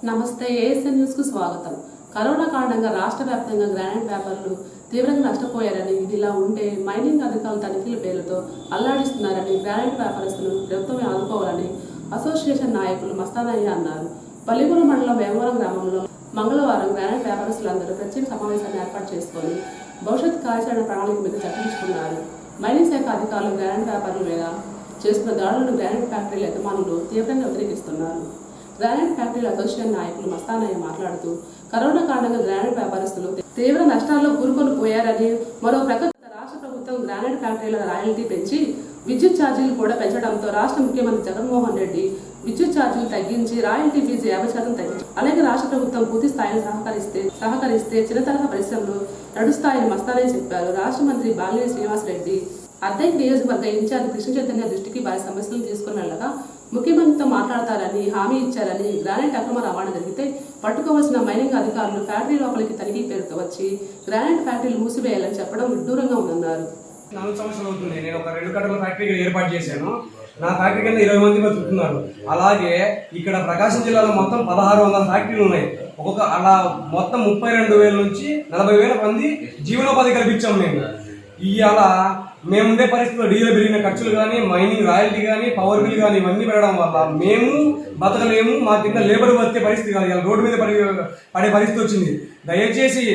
నమస్తే ASN news కు స్వాగతం. కరోనా కారణంగా రాష్ట్ర వ్యాప్తంగా గ్రానైట్ వ్యాపారులు తీవ్రంగా నష్టపోయారని, ఇదిలా ఉంటే మైనింగ్ అధికారుల తనిఖీల పేరుతో అల్లాడిస్తున్నారని, గ్రానైట్ వ్యాపారస్తులను ప్రభుత్వమే ఆదుకోవాలని అసోసియేషన్ నాయకులు మస్తానయ్య అన్నారు. పల్లిగూడ మండలం వేమవరం గ్రామంలో మంగళవారం గ్రానైట్ వ్యాపారస్తులందరూ ప్రత్యేక సమావేశాన్ని ఏర్పాటు చేసుకొని భవిష్యత్ కార్యాచరణ ప్రణాళిక మీద చర్చించుకున్నారు. మైనింగ్ శాఖ అధికారులు గ్రానైట్ వ్యాపారుల మీద చేస్తున్న దాడులను గ్రానైట్ ఫ్యాక్టరీల యజమానులు తీవ్రంగా వ్యతిరేకిస్తున్నారు. గ్రానైట్ ఫ్యాక్టరీల అసోసియేషన్ నాయకులు మస్తానయ్య మాట్లాడుతూ, కరోనా కారణంగా గ్రానైట్ వ్యాపారస్తులు తీవ్ర నష్టాల్లో కూరుకొని పోయారని, మరో ప్రక్క రాష్ట్ర ప్రభుత్వం గ్రానైట్ ఫ్యాక్టరీల రాయల్టీ పెంచి విద్యుత్ ఛార్జీలు కూడా పెంచడంతో రాష్ట్ర ముఖ్యమంత్రి జగన్మోహన్ రెడ్డి విద్యుత్ ఛార్జీలు తగ్గించి రాయల్టీ ఫీజు 50% తగ్గించి, అలాగే రాష్ట్ర ప్రభుత్వం పూర్తి స్థాయిలో సహకరిస్తే చిన్న తరహా పరిశ్రమలు నడుస్తాయని మస్తానయ్య చెప్పారు. రాష్ట్ర మంత్రి బాలినేని శ్రీనివాసరెడ్డి అద్దెకి నియోజకవర్గ ఇన్ఛార్జి కృష్ణ చైతన్య దృష్టికి వారి సమస్యలను తీసుకుని వెళ్ళగా ముఖ్యమంత్రితో మాట్లాడతారని హామీ ఇచ్చారని, గ్రానైట్ అక్రమ రవాణా జరిగితే పట్టుకోవాల్సిన మైనింగ్ అధికారులు ఫ్యాక్టరీ లోపలికి తనిఖీ పేరుతో వచ్చి గ్రానైట్ ఫ్యాక్టరీలు మూసివేయాలని చెప్పడం విడ్డూరంగా ఉందన్నారు. 4 సంవత్సరాలు అవుతుంది. నేను ఒక 2 కట్టల ఫ్యాక్టరీ ఏర్పాటు చేశాను. నా ఫ్యాక్టరీ కింద 20 మంది బతుకుతున్నారు. అలాగే ఇక్కడ ప్రకాశం జిల్లాలో మొత్తం 1600 ఫ్యాక్టరీలు ఉన్నాయి. ఒక్కొక్క అలా మొత్తం 32,000 నుంచి 40,000 మంది జీవనోపాధి కల్పించాము. ఇవాళ మేముండే పరిస్థితుల్లో డీజిల్ పెరిగిన ఖర్చులు కానీ, మైనింగ్ రాయల్టీ కానీ, పవర్ బిల్ కానీ ఇవన్నీ పెరగడం వల్ల మేము బతకలేము. మా కింద లేబర్ బతికే పరిస్థితి కాదు, ఇలా రోడ్డు మీద పడే పరిస్థితి వచ్చింది. దయచేసి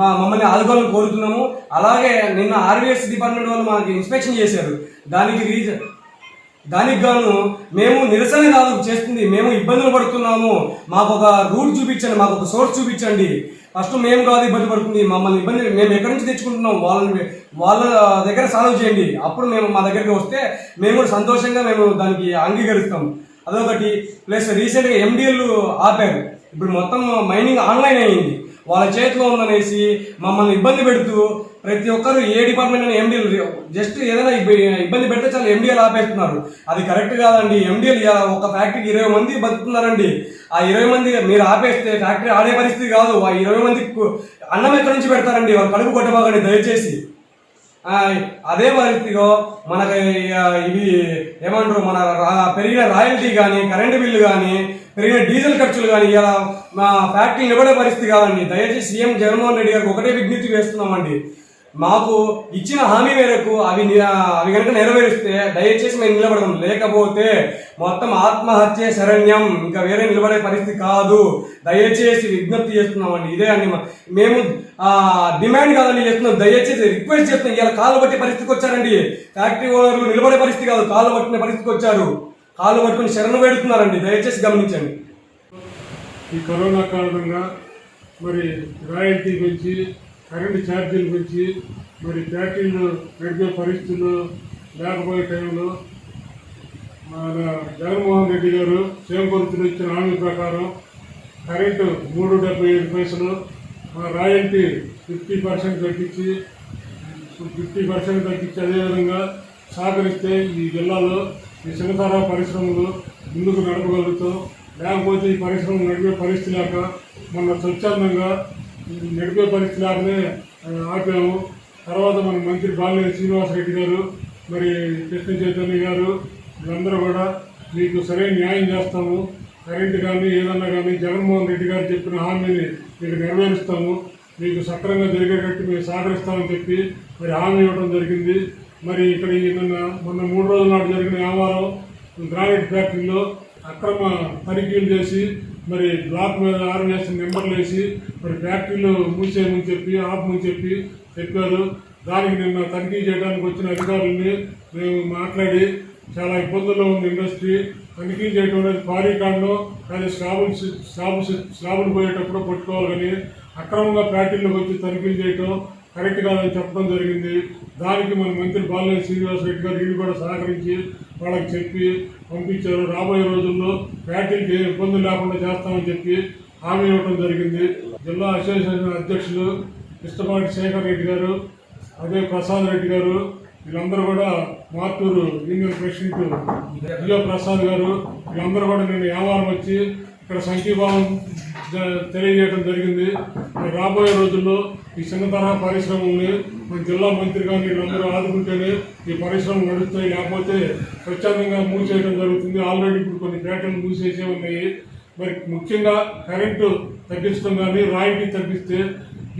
మమ్మల్ని ఆదుకోవాలని కోరుతున్నాము. అలాగే నిన్న ఆర్వీఎస్ డిపార్ట్మెంట్ వాళ్ళు మనకి ఇన్స్పెక్షన్ చేశారు. దానికి గాను మేము నిరసన కాదు చేస్తుంది, మేము ఇబ్బందులు పడుతున్నాము, మాకు ఒక రూట్ చూపించండి, మాకు ఒక సోర్స్ చూపించండి. ఫస్ట్ మేము కాదు ఇబ్బంది పడుతుంది, మమ్మల్ని ఇబ్బంది మేము ఎక్కడి నుంచి తెచ్చుకుంటున్నాం వాళ్ళ దగ్గర సాల్వ్ చేయండి. అప్పుడు మేము మా దగ్గరికి వస్తే మేము కూడా సంతోషంగా మేము దానికి అంగీకరిస్తాం. అదొకటి. ప్లస్ రీసెంట్గా ఎండిఎల్ ఆపారు. ఇప్పుడు మొత్తం మైనింగ్ ఆన్లైన్ అయ్యింది. వాళ్ళ చేతిలో ఉందనేసి మమ్మల్ని ఇబ్బంది పెడుతూ ప్రతి ఒక్కరు ఏ డిపార్ట్మెంట్ అని ఎండిఎల్ జస్ట్ ఏదైనా ఇబ్బంది పెడితే చాలా ఎండిఎల్ ఆపేస్తున్నారు. అది కరెక్ట్ కాదండి. ఎండిఎల్ ఒక ఫ్యాక్టరీకి 20 మంది బతుకుతున్నారండి. ఆ 20 మంది మీరు ఆపేస్తే ఫ్యాక్టరీ ఆడే పరిస్థితి కాదు. ఆ 20 మందికి అన్నం ఎక్కడి నుంచి పెడతారండి? వాళ్ళు కడుపు కొట్టబాగండి దయచేసి. అదే పరిస్థితిలో మనకి ఇవి ఏమంటారు, మన పెరిగిన రాయల్టీ కానీ, కరెంటు బిల్లు కానీ, పెరిగిన డీజిల్ ఖర్చులు కానీ ఇలా మా ఫ్యాక్టరీ నిలబడే పరిస్థితి కాదండి. దయచేసి సీఎం జగన్మోహన్ రెడ్డి గారికి ఒకటే విజ్ఞప్తి వేస్తున్నామండి. మాకు ఇచ్చిన హామీ మేరకు అవి కనుక నెరవేరిస్తే దయచేసి మేము నిలబడదాం. లేకపోతే మొత్తం ఆత్మహత్య శరణ్యం, ఇంకా వేరే నిలబడే పరిస్థితి కాదు. దయచేసి విజ్ఞప్తి చేస్తున్నామండి. ఇదే అండి, మేము డిమాండ్ కాదని చేస్తున్నాం, దయచేసి రిక్వెస్ట్ చేస్తున్నాం. ఇలా కాళ్ళు పట్టే పరిస్థితికి వచ్చారండి. ఫ్యాక్టరీ ఓనర్లు నిలబడే పరిస్థితి కాదు, కాళ్ళు పట్టిన పరిస్థితికి వచ్చారు. కాళ్ళు పట్టుకుని శరణు వేడుతున్నారండి. దయచేసి గమనించండి. ఈ కరోనా కారణంగా మరి రాయల్టీ పెంచి, కరెంటు ఛార్జీలు పెంచి, మరి ఫ్యాక్టరీలు నడిపే పరిస్థితులు లేకపోయే టైంలో మన జగన్మోహన్ రెడ్డి గారు చేకూర్చులు ఇచ్చిన హామీ ప్రకారం కరెంటు 3.75 పైసలు, రాయల్టీ 50% తగ్గించి అదేవిధంగా సహకరిస్తే ఈ జిల్లాలో ఈ చిన్నతర పరిశ్రమలు ముందుకు నడపగలుగుతాం. లేకపోతే ఈ పరిశ్రమలు నడిపే పరిస్థితి లేక మొన్న స్వచ్ఛందంగా నడిపే పరిస్థితి లేకనే ఆపాము. తర్వాత మన మంత్రి బాలినేని శ్రీనివాసరెడ్డి గారు, మరి కృష్ణ చైతన్య గారు వీళ్ళందరూ కూడా మీకు సరైన న్యాయం చేస్తాము, కరెంటు కానీ ఏదన్నా కానీ జగన్మోహన్ రెడ్డి గారు చెప్పిన హామీని మీకు నెరవేరుస్తాము, మీకు సక్రమంగా జరిగేటట్టు మేము సహకరిస్తామని చెప్పి మరి హామీ ఇవ్వడం జరిగింది. మరి ఇక్కడ మొన్న 3 రోజుల నాడు జరిగిన వ్యాపారం గ్రానైట్ ఫ్యాక్టరీలో అక్రమ తనిఖీలు చేసి మరి బ్లాక్ మీద ఆర్వీఎస్ నెంబర్లు వేసి మరి ఫ్యాక్టరీలు మూసేయమని చెప్పి ఆపమని చెప్పారు. దానికి నిన్న తనిఖీ చేయడానికి వచ్చిన అధికారులని మేము మాట్లాడి చాలా ఇబ్బందుల్లో ఉంది ఇండస్ట్రీ. తనిఖీ చేయడం అనేది భారీ కాండం, కానీ స్లాబులు పోయేటప్పుడు పట్టుకోవాలి. కానీ అక్రమంగా ఫ్యాక్టరీలోకి వచ్చి తనిఖీలు చేయటం కరెక్ట్ కాదని చెప్పడం జరిగింది. దానికి మన మంత్రి బాలినేని శ్రీనివాసరెడ్డి గారు వీళ్ళు కూడా సహకరించి వాళ్ళకి చెప్పి పంపించారు. రాబోయే రోజుల్లో ఫ్యాక్టరీకి ఏ ఇబ్బందులు లేకుండా చేస్తామని చెప్పి హామీ ఇవ్వడం జరిగింది. జిల్లా అసోసియేషన్ అధ్యక్షులు కృష్ణపాటి శేఖర్ రెడ్డి గారు, అదే ప్రసాద్ రెడ్డి గారు, వీళ్ళందరూ కూడా మార్టూరు యూనియన్ ప్రెసిడెంట్ జియో ప్రసాద్ గారు వీళ్ళందరూ కూడా నేను వ్యాపారం వచ్చి ఇక్కడ సంఘీభావం తెలియజేయడం జరిగింది. రాబోయే రోజుల్లో ఈ చిన్న తరహా పరిశ్రమల్ని మన జిల్లా మంత్రి కానీ వీళ్ళందరూ ఆదుకుంటేనే ఈ పరిశ్రమలు నడుస్తాయి. లేకపోతే స్వచ్ఛందంగా మూసేయడం జరుగుతుంది. ఆల్రెడీ ఇప్పుడు కొన్ని ఫ్యాక్టరీలు మూసేసే ఉన్నాయి. మరి ముఖ్యంగా కరెంటు తగ్గించడం కానీ రాయితీ తగ్గిస్తే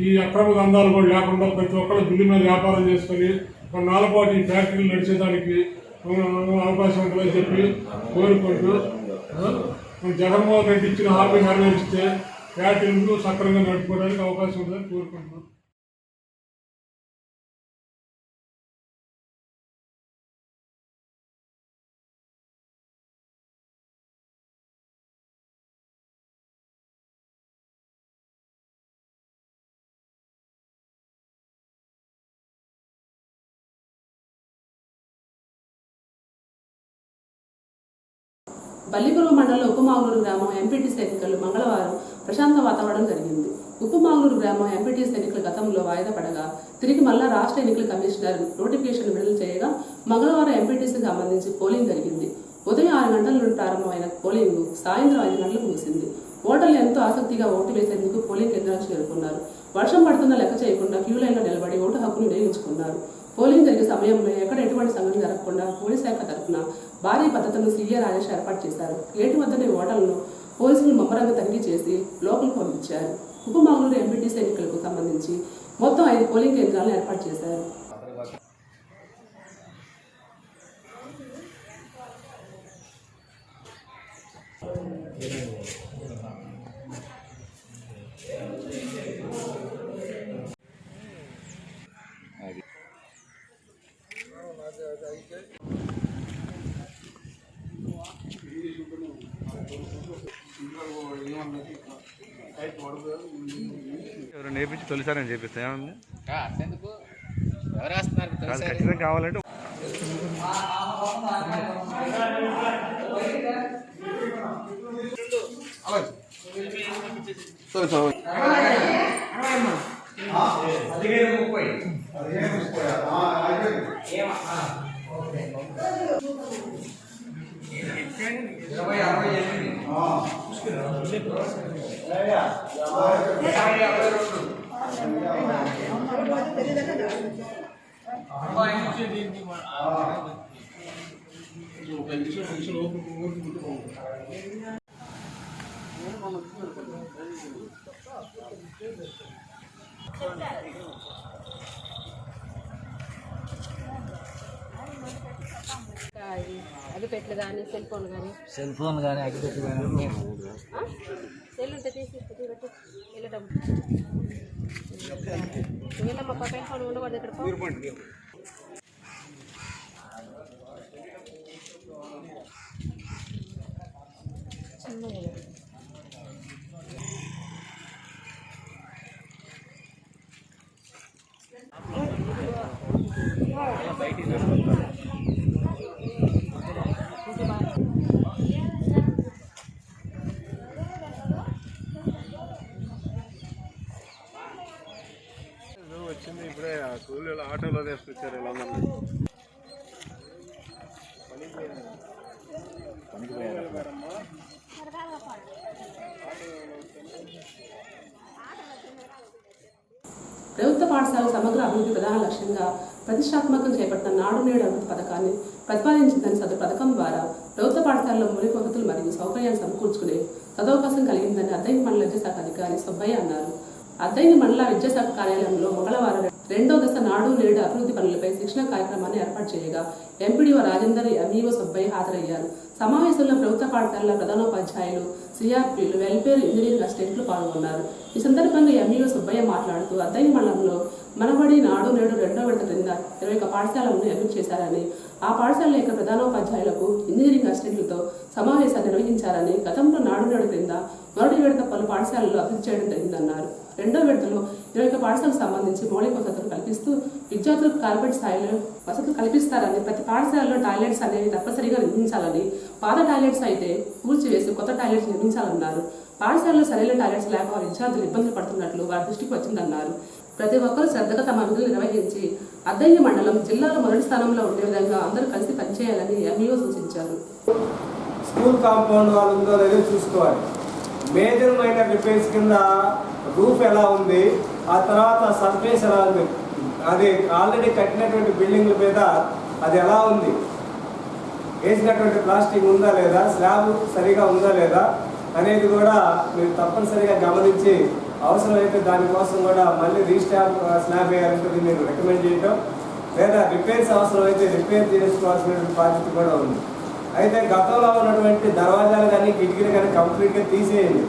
ఈ అక్రమ దందాలు కూడా లేకుండా ప్రతి ఒక్కరు బిల్లు మీద వ్యాపారం చేసుకొని మన నాలుపాటి ఈ ఫ్యాక్టరీలు నడిచేదానికి అవకాశం ఉంటుందని చెప్పి కోరుకుంటూ మన జగన్మోహన్ రెడ్డి ఇచ్చిన హామీ నెరవేరిస్తే ఫ్యాక్టరీలు సక్రమంగా నడుపుకోవడానికి అవకాశం ఉంటుందని కోరుకుంటున్నాం. బల్లిపురం మండలంలో ఉప్పుమాగులూరు గ్రామం ఎంపీటీసీ ఎన్నికలు మంగళవారం ప్రశాంత వాతావరణం జరిగింది. ఉప్పుమాగులూరు గ్రామం ఎంపీటీసీ ఎన్నికలు గతంలో వాయిదా పడగా తిరిగి మళ్ళా రాష్ట్ర ఎన్నికల కమిషనర్ నోటిఫికేషన్ విడుదల చేయగా మంగళవారం ఎంపీటీసీకి సంబంధించి పోలింగ్ జరిగింది. ఉదయం 6 గంటల నుండి ప్రారంభమైన పోలింగ్ సాయంత్రం 5 గంటలకు ముగిసింది. ఓటర్లు ఎంతో ఆసక్తిగా ఓటు వేసేందుకు పోలింగ్ కేంద్రాలకు చేరుకున్నారు. వర్షం పడుతున్న లెక్క చేయకుండా క్యూ లైన్లో నిలబడి ఓటు హక్కును వినియోగించుకున్నారు. పోలింగ్ జరిగే సమయంలో ఎక్కడ ఎటువంటి సంఘటన జరగకుండా పోలీస్ శాఖ తరఫున భారీ భద్రతను సీఏ రాజేష్ ఏర్పాటు చేశారు. గేటు వద్దనే ఓటర్లను పోలీసులు ముమ్మరంగా తనిఖీ చేసి లోపలికి పంపించారు. ఉప్పుమాగులూరు ఎంపీటీసీ ఎన్నికలకు సంబంధించి మొత్తం 5 పోలింగ్ కేంద్రాలను ఏర్పాటు చేశారు. ఎవరు నేర్పించి తొలిసారి చేపిస్తా ఏమన్నా ఎవరు వస్తున్నారు ఖచ్చితంగా కావాలంటే అగ్గిపెట్లు కానీ సెల్ ఫోన్ కానీ అగ్గిపెట్లు కానీ సెల్ ఉంటే తీసి వెళ్ళటం వెళ్ళమ్మా పక్కన ఫోన్ ఉండకూడదు ఇక్కడ వచ్చింది ఇప్పుడే స్కూల్లో ఆటోలో తీసుకొచ్చారు ఇలా ప్రభుత్వ పాఠశాల సమగ్ర అభివృద్ధి ప్రధాన లక్ష్యంగా ప్రతిష్టాత్మకం చేపట్టిన నాడు నేడు అభివృద్ధి పథకాన్ని ప్రతిపాదించిందని సదరు పథకం ద్వారా ప్రభుత్వ పాఠశాలలో మౌలిక వసతులు మరియు సౌకర్యాలు సమకూర్చుకునే సదవకాశం కలిగిందని అద్దంకి మండల విద్యాశాఖ అధికారి సుబ్బయ్య అన్నారు. అద్దంకి మండల విద్యాశాఖ కార్యాలయంలో మంగళవారం 2వ దశ నాడు నేడు అభివృద్ధి పనులపై శిక్షణ కార్యక్రమాన్ని ఏర్పాటు చేయగా ఎంపీడీఓ రాజేందర్, ఎంఈఓ సుబ్బయ్య హాజరయ్యారు. సమావేశంలో ప్రభుత్వ పాఠశాలల ప్రధానోపాధ్యాయులు, సిఆర్పీలు, వెల్ఫేర్ ఇంజనీరింగ్ అసిస్టెంట్లు పాల్గొన్నారు. ఈ సందర్భంగా ఎంఈఓ సుబ్బయ్య మాట్లాడుతూ అద్దంకి మండలంలో మనబడి నాడు నేడు 2వ విడత క్రింద 21 పాఠశాలను అభివృద్ధి చేశారని, ఆ పాఠశాల యొక్క ప్రధానోపాధ్యాయులకు, ఇంజనీరింగ్ అసిస్టెంట్లతో సమావేశాన్ని నిర్వహించారని, గతంలో నాడు నేడు క్రింద మొదటి విడత పలు పాఠశాలలు అభివృద్ధి చేయడం జరిగిందన్నారు. 2వ విడతలో 21 పాఠశాలకు సంబంధించి మౌలిక వసతులు కల్పిస్తూ విద్యార్థులకు కార్పొరేట్ స్థాయిలో వసతులు కల్పిస్తారని, ప్రతి పాఠశాలలో టాయిలెట్స్ అనేవి తప్పనిసరిగా నిర్మించాలని, పాత టాయిలెట్స్ అయితే కూల్చివేసి కొత్త టాయిలెట్స్ నిర్మించాలన్నారు. పాఠశాలలో సరైన టాయిలెట్స్ లేక విద్యార్థులు ఇబ్బందులు పడుతున్నట్లు వారి దృష్టికి వచ్చిందన్నారు. ప్రతి ఒక్కరూ శ్రద్ధగా తమ విధులు నిర్వహించి అద్దంకి మండలం జిల్లాలో మొదటి స్థానంలో ఉండే విధంగా అందరూ కలిసి పనిచేయాలని ఎంఈఓ సూచించారు. స్కూల్ కాంపౌండ్ వాళ్ళు ఉందో లేదో చూసుకోవాలి. మేజర్ మైనర్ రిపేర్స్ కింద రూఫ్ ఎలా ఉంది, ఆ తర్వాత సర్ఫేస్ ఎలా ఉంది, అది ఆల్రెడీ కట్టినటువంటి బిల్డింగ్ల మీద అది ఎలా ఉంది, వేసినటువంటి ప్లాస్టిక్ ఉందా లేదా, స్లాబ్ సరిగా ఉందా లేదా, అనేది కూడా మీరు తప్పనిసరిగా గమనించి అవసరమైతే దానికోసం కూడా మళ్ళీ రీస్టాప్ స్లాబ్ వేయాలంటే మీరు రికమెండ్ చేయటం, లేదా రిపేర్స్ అవసరమైతే రిపేర్ చేసుకోవాల్సిన బాధ్యత కూడా ఉంది. అయితే గతంలో ఉన్నటువంటి దర్వాజాలు కానీ కిటికీలు కానీ కంప్లీట్గా తీసేయండి,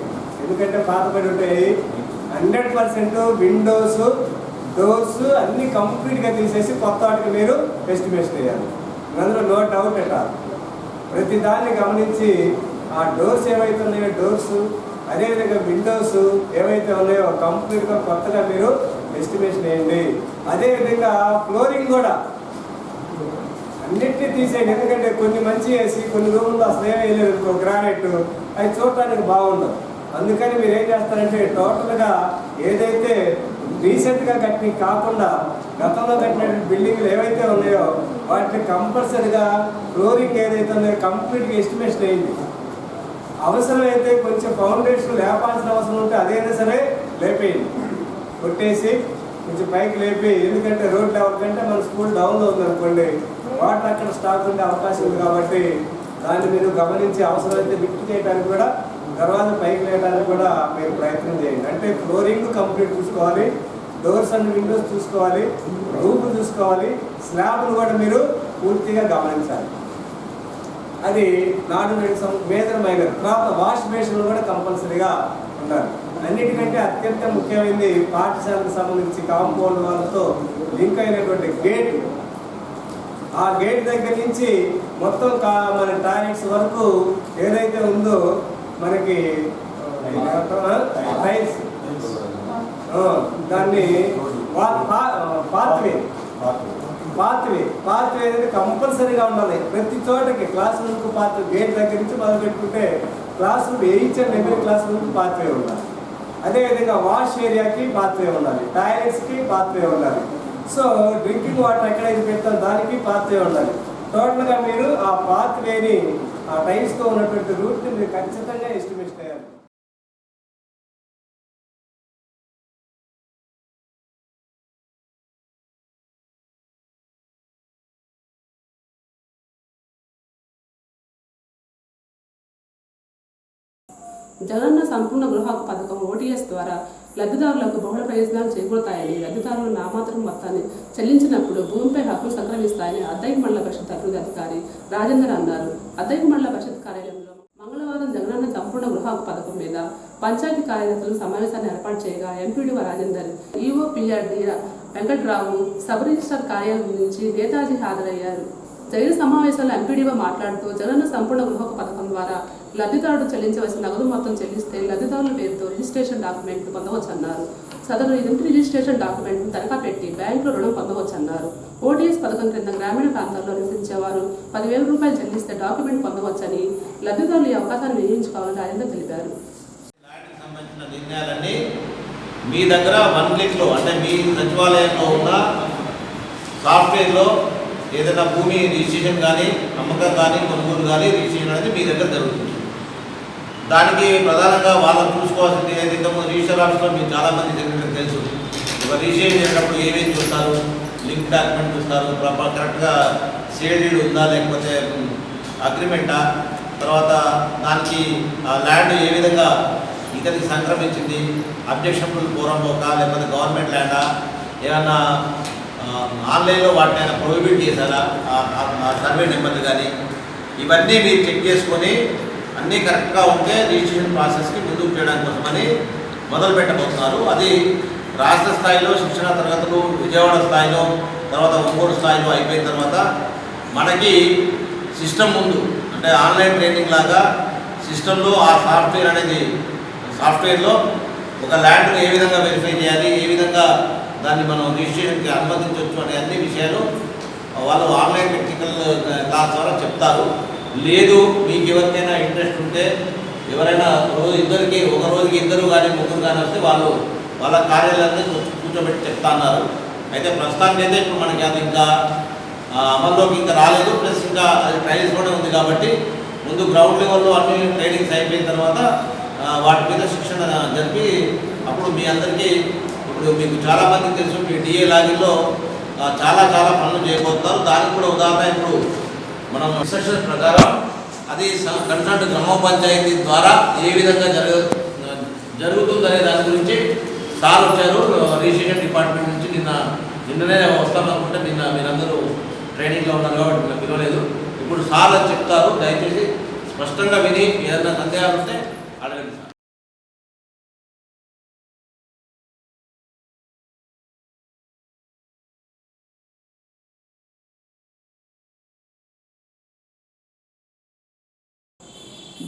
ఎందుకంటే పాతపడి ఉంటాయి. 100% విండోస్ డోర్స్ అన్నీ కంప్లీట్గా తీసేసి కొత్త వాటికి మీరు ఎస్టిమేషన్ వేయాలి. అందులో నో డౌట్ ఎట్ ఆల్. ప్రతి దాన్ని గమనించి ఆ డోర్స్ ఏవైతే ఉన్నాయో డోర్స్, అదేవిధంగా విండోస్ ఏవైతే ఉన్నాయో కంప్లీట్గా కొత్తగా మీరు ఎస్టిమేషన్ వేయండి. అదేవిధంగా ఫ్లోరింగ్ కూడా అన్నిటినీ తీసేయండి, ఎందుకంటే కొన్ని మంచి వేసి కొన్ని రూముల్లో అసలు ఏమీ వేయలేదు గ్రానైట్, అవి చూడటానికి బాగుండదు. అందుకని మీరు ఏం చేస్తారంటే టోటల్గా ఏదైతే రీసెంట్గా కట్టిన కాకుండా గతంలో కట్టిన బిల్డింగ్లు ఏవైతే ఉన్నాయో వాటిని కంపల్సరిగా ఫ్లోరింగ్ ఏదైతే ఉన్నాయో కంప్లీట్గా ఎస్టిమేషన్ అయింది. అవసరమైతే కొంచెం ఫౌండేషన్ లేపాల్సిన అవసరం ఉంటే అదైనా సరే లేపేయండి, కొట్టేసి కొంచెం పైకి లేపి. ఎందుకంటే రోడ్ లెవెల్ కంటే మన స్కూల్ డౌన్లో ఉందనుకోండి, వాటర్ అక్కడ స్టాక్ ఉండే అవకాశం ఉంది. కాబట్టి దాన్ని మీరు గమనించి అవసరమైతే లిఫ్ట్ చేయడానికి కూడా తర్వాత పైకి లేయడానికి కూడా మీరు ప్రయత్నం చేయండి. అంటే ఫ్లోరింగ్ కంప్లీట్ చూసుకోవాలి, డోర్స్ అండ్ విండోస్ చూసుకోవాలి, రూఫ్ చూసుకోవాలి, స్లాబ్ను కూడా మీరు పూర్తిగా గమనించాలి. అది నాడు మేజర్ మైనర్. తర్వాత వాష్ బేసిన్లు కూడా కంపల్సరీగా ఉండాలి. అన్నిటికంటే అత్యంత ముఖ్యమైనది పాఠశాలకు సంబంధించి కాంపౌండ్ వాళ్ళతో లింక్ అయినటువంటి గేట్. ఆ గేట్ దగ్గర నుంచి మొత్తం మన టాయిలెట్స్ వరకు ఏదైతే ఉందో మనకి టైల్స్, దాన్ని పాత్వే అనేది కంపల్సరీగా ఉండాలి ప్రతి చోటకి. క్లాస్ రూమ్కి పాత్వే, గేట్ దగ్గర నుంచి మొదలు పెట్టుకుంటే classroom each and every class రూమ్కి పాత్వే ఉండాలి. అదేవిధంగా వాష్ ఏరియాకి పాత్వే ఉండాలి, టాయిలెట్స్కి పాత్వే ఉండాలి. సో డ్రింకింగ్ వాటర్ ఎక్కడైతే పెడతాం దానికి పాత్వే ఉండాలి. టోటల్గా మీరు ఆ పాత్వేని ఆ టైల్స్తో ఉన్నటువంటి రూట్ని మీరు ఖచ్చితంగా ఎస్టిమేట్ చేయాలి. జగనన్న సంపూర్ణ గృహ హక్కు పథకం ఓటీఎస్ ద్వారా లబ్ధిదారులకు బహుళ ప్రయోజనాలు చేకూరుతాయని, లబ్ధిదారులు నామాత్రం మొత్తాన్ని చెల్లించినప్పుడు భూమిపై హక్కులు సంక్రమిస్తాయని అద్దెకి మండల పరిషత్ అభివృద్ధి అధికారి రాజేందర్ అన్నారు. అద్దెకి మండల పరిషత్ కార్యాలయంలో మంగళవారం జగనన్న సంపూర్ణ గృహ హక్కు పథకం మీద పంచాయతీ కార్యదర్శులు సమావేశాన్ని ఏర్పాటు చేయగా MPD Rajender, EO PRD Venkatrao, sub register కార్యాలయం నుంచి నేతాజీ హాజరయ్యారు. జరిగిన సమావేశంలో ఎంపీడీఓ మాట్లాడుతూ జగనన్న సంపూర్ణ గృహ హక్కు పథకం ద్వారా లబ్ధిదారుడు చెల్లించవలసిన నగదు మొత్తం చెల్లిస్తే లబ్ధిదారుల పేరుతో రిజిస్ట్రేషన్ డాక్యుమెంట్ పొందవచ్చన్నారు. సదరు ఇంటి రిజిస్ట్రేషన్ డాక్యుమెంట్ను తనఖా పెట్టి బ్యాంకులో రుణం పొందవచ్చన్నారు. ఓటీఎస్ పథకం క్రింద గ్రామీణ ప్రాంతాల్లో నివసించేవారు 10,000 రూపాయలు చెల్లిస్తే డాక్యుమెంట్ పొందవచ్చని, లబ్ధిదారులు ఈ అవకాశాన్ని వినియోగించుకోవాలని రాజేంద్ర తెలిపారు. సంబంధించిన నిర్ణయాలన్నీ మీ దగ్గర 1 క్లిక్లో, అంటే మీ సచివాలయంలో ఉన్న సాఫ్ట్వేర్లో ఏదైనా భూమి రిజిస్ట్రేషన్ కానీ, అమ్మకం కానీ, కొనుగోలు కానీ రిజిస్ట్రేషన్ అనేది మీ దగ్గర జరుగుతుంది. దానికి ప్రధానంగా వాళ్ళని చూసుకోవాల్సింది ఏదైతే ఇంతకుముందు రిజిస్టర్ ఆఫీస్లో మీకు చాలామంది జరిగినట్టు తెలుసు. ఒక రిజిస్ట్రేషన్ చేసినప్పుడు ఏమేమి చూస్తారు, లింక్ డాక్యుమెంట్ చూస్తారు, కరెక్ట్గా సేల్డ్ ఉందా లేకపోతే అగ్రిమెంటా, తర్వాత దానికి ల్యాండ్ ఏ విధంగా ఇతనికి సంక్రమించింది, అబ్జెక్షనబుల్ పూర్వంలోక లేకపోతే గవర్నమెంట్ ల్యాండా, ఏమన్నా ఆన్లైన్లో వాటిని ఆయన ప్రొహిబిట్ చేశారా సర్వే నెంబర్లు కానీ, ఇవన్నీ మీరు చెక్ చేసుకొని అన్నీ కరెక్ట్గా ఉంటే రిజిస్ట్రేషన్ ప్రాసెస్కి ముందుకు చేయడానికి కోసమని మొదలు పెట్టబోతున్నారు. అది రాష్ట్ర స్థాయిలో శిక్షణ తరగతులు, విజయవాడ స్థాయిలో, తర్వాత ఒంగోలు స్థాయిలో అయిపోయిన తర్వాత మనకి సిస్టమ్ ముందు, అంటే ఆన్లైన్ ట్రైనింగ్ లాగా సిస్టంలో ఆ సాఫ్ట్వేర్ అనేది సాఫ్ట్వేర్లో ఒక ల్యాండ్ను ఏ విధంగా వెరిఫై చేయాలి, ఏ విధంగా దాన్ని మనం రిజిస్ట్రేషన్కి అనుమతించవచ్చు అనే అన్ని విషయాలు వాళ్ళు ఆన్లైన్ టెక్నికల్ క్లాస్ ద్వారా చెప్తారు. లేదు మీకు ఎవరికైనా ఇంట్రెస్ట్ ఉంటే ఎవరైనా ఇద్దరికి ఒక రోజుకి ఇద్దరు కానీ ముగ్గురు కానీ వస్తే వాళ్ళు వాళ్ళ కార్యాలయాన్ని కూర్చోబెట్టి చెప్తా అన్నారు. అయితే ప్రస్తుతానికి అయితే ఇప్పుడు మనకి అది ఇంకా అమల్లోకి ఇంకా రాలేదు, ప్లస్ ఇంకా అది ట్రైల్స్లోనే ఉంది. కాబట్టి ముందు గ్రౌండ్ లెవెల్లో అన్ని ట్రైనింగ్స్ అయిపోయిన తర్వాత వాటి మీద శిక్షణ జరిపి అప్పుడు మీ అందరికీ, ఇప్పుడు మీకు చాలామందికి తెలుసు మీ డిఏ లాగిన్లో చాలా పనులు చేయబోతున్నారు. దానికి కూడా ఉదాహరణ ఇప్పుడు మనం ఇన్స్ట్రక్షన్స్ ప్రకారం అది కన్సల్ట్ గ్రామ పంచాయతీ ద్వారా ఏ విధంగా జరుగుతుందనే దాని గురించి సార్ వచ్చారు రిజిస్ట్రేషన్ డిపార్ట్మెంట్ నుంచి. నిన్ననే వస్తామనుకుంటే నిన్న మీరందరూ ట్రైనింగ్లో ఉన్నారు కాబట్టి నిన్న పిలవలేదు. ఇప్పుడు సార్ అని చెప్తారు, దయచేసి స్పష్టంగా విని ఏదైనా సందేహాలు ఉంటే అడగండి సార్.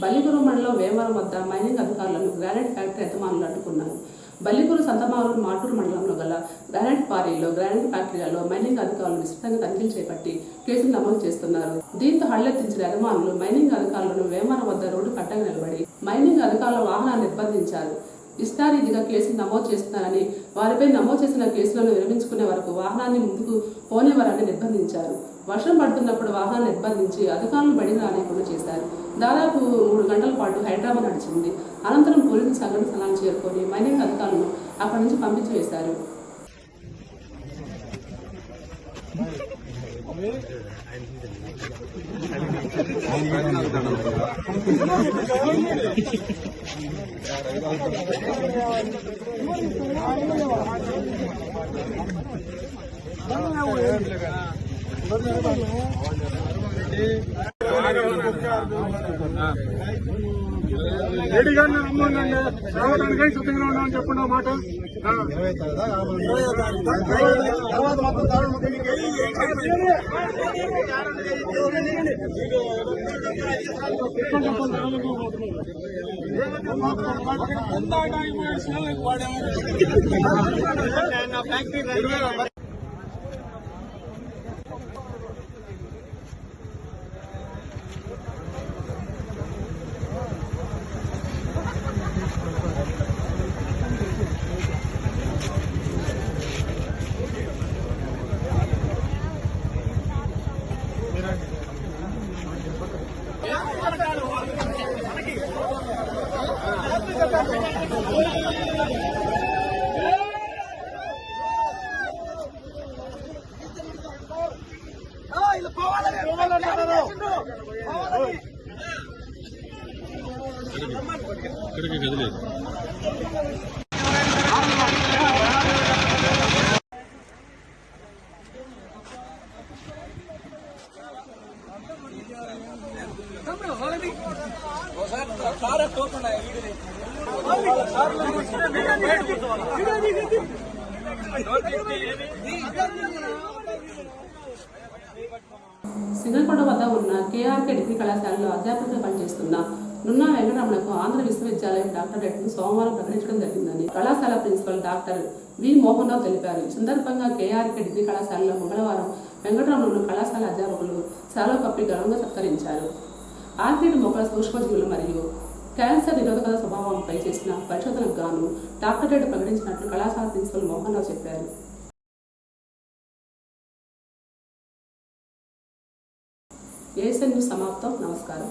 బల్లిపురం మండలం వేమవరం వద్ద మైనింగ్ అధికారులను గ్రానైట్ ఫ్యాక్టరీ యజమానులు అడ్డుకున్నారు. బల్లిపురం సంతమారూరు మాటూరు మండలంలో గల గ్రానైట్ క్వారీలో గ్రానైట్ ఫ్యాక్టరీలో మైనింగ్ అధికారులు విస్తృతంగా తనిఖీలు చేపట్టి కేసులు నమోదు చేస్తున్నారు. దీంతో హళ్లెత్తించిన యజమానులు మైనింగ్ అధికారులను వేమవరం వద్ద రోడ్డు కట్టగా నిలబడి మైనింగ్ అధికారుల వాహనాన్ని నిర్బంధించారు. ఇష్టారీతిగా కేసులు నమోదు చేస్తున్నారని, వారిపై నమోదు చేసిన కేసులను విరమించుకునే వరకు వాహనాన్ని ముందుకు పోనివ్వరని నిర్బంధించారు. వర్షం పడుతున్నప్పుడు వాహనాన్ని నిర్బంధించి అధికారులను బడికి రానికుండా చేశారు. దాదాపు 3 గంటల పాటు హైదరాబాద్ నడిచింది. అనంతరం పోలీసులు సంఘటన స్థలాన్ని చేరుకొని మైనింగ్ అధికారులను అక్కడి నుంచి పంపించి వేశారు. రెడీ గారిని రమ్మండి, రావడానికి సిద్ధంగా ఉన్నామని చెప్పండి ఆ మాట. ఇక్కడికి కదిలేదు. సింగల్కొండ వద్ద ఉన్న కేఆర్కే డిగ్రీ కళాశాలలో అధ్యాపకులుగా పనిచేస్తున్న నున్నా వెంకటరమణకు ఆంధ్ర విశ్వవిద్యాలయం డాక్టరేట్ను సోమవారం ప్రకటించడం జరిగిందని కళాశాల principal doctor V Mohan Rao తెలిపారు. ఈ సందర్భంగా కేఆర్కే డిగ్రీ కళాశాలలో మంగళవారం వెంకటరమణను కళాశాల అధ్యాపకులు సెలవు కప్పి ఘనంగా సత్కరించారు. ఆర్కిడ్ మొక్కల సూక్ష్మజీవులు మరియు క్యాన్సర్ నిరోధక స్వభావంపై చేసిన పరిశోధనకు గాను డాక్టరేట్ ప్రకటించినట్లు కళాశాల ప్రిన్సిపల్ మోహన్ రావు చెప్పారు. ఏఎస్ఎన్ న్యూస్ సమాప్తం. నమస్కారం.